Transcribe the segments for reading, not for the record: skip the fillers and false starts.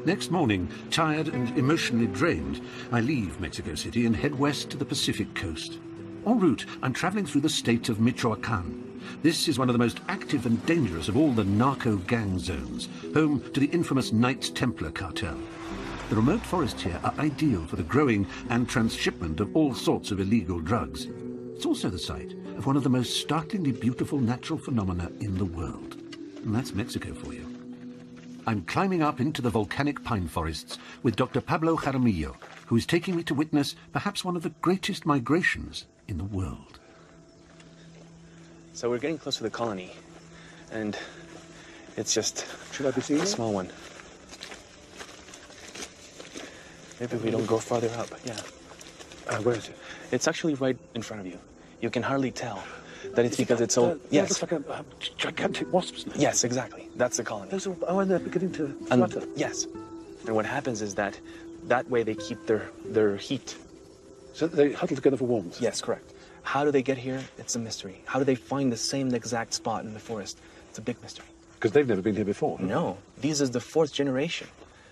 Next morning, tired and emotionally drained, I leave Mexico City and head west to the Pacific coast. En route, I'm traveling through the state of Michoacán. This is one of the most active and dangerous of all the narco gang zones, home to the infamous Knights Templar cartel. The remote forests here are ideal for the growing and transshipment of all sorts of illegal drugs. It's also the site of one of the most startlingly beautiful natural phenomena in the world. And that's Mexico for you. I'm climbing up into the volcanic pine forests with Dr. Pablo Jaramillo, who is taking me to witness perhaps one of the greatest migrations in the world. So we're getting close to the colony, and it's just Should I be seeing a small one. Maybe we don't go farther up. Yeah. Where is it? It's actually right in front of you. You can hardly tell that it's because it's so... Yes. It looks like a gigantic wasp's nest. Yes, exactly. That's the colony. Those are, oh, and they're beginning to flutter. Yes. And what happens is that way they keep their heat. So they huddle together for warmth? Yes, correct. How do they get here? It's a mystery. How do they find the same exact spot in the forest? It's a big mystery. Because they've never been here before. No. This is the 4th generation.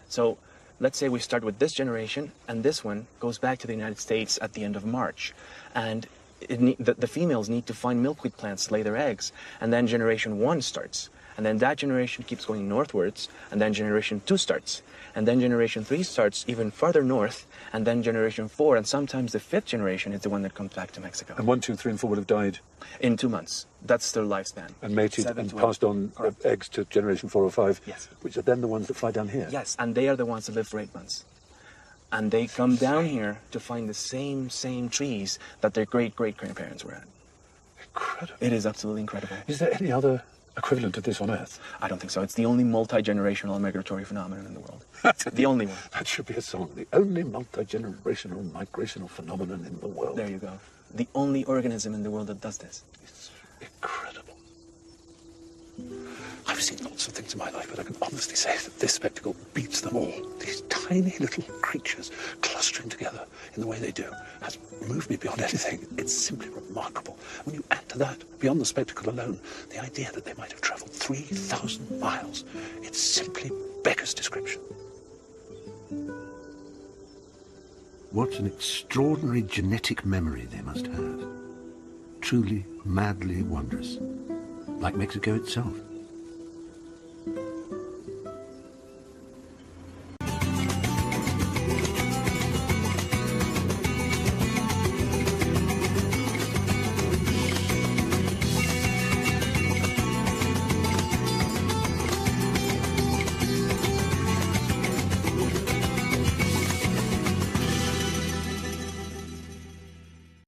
So let's say we start with this generation, and this one goes back to the United States at the end of March. And the females need to find milkweed plants to lay their eggs, and then generation 1 starts. And then that generation keeps going northwards, and then generation 2 starts. And then generation 3 starts even farther north, and then generation 4, and sometimes the 5th generation is the one that comes back to Mexico. And 1, 2, 3, and 4 would have died? In 2 months. That's their lifespan. And mated and passed on eggs to generation 4 or 5? Yes. Which are then the ones that fly down here? Yes, and they are the ones that live for 8 months. And they come down here to find the same trees that their great-great-grandparents were at. Incredible. It is absolutely incredible. Is there any other equivalent of this on Earth? I don't think so. It's the only multi-generational migratory phenomenon in the world. The only one. That should be a song. The only multi-generational migrational phenomenon in the world. There you go. The only organism in the world that does this. It's incredible. I've seen lots of things in my life, but I can honestly say that this spectacle beats them all. These tiny little creatures clustering together in the way they do has moved me beyond anything. It's simply remarkable. When you add to that, beyond the spectacle alone, the idea that they might have traveled 3,000 miles, it simply beggars description. What an extraordinary genetic memory they must have. Truly, madly wondrous. Like Mexico itself.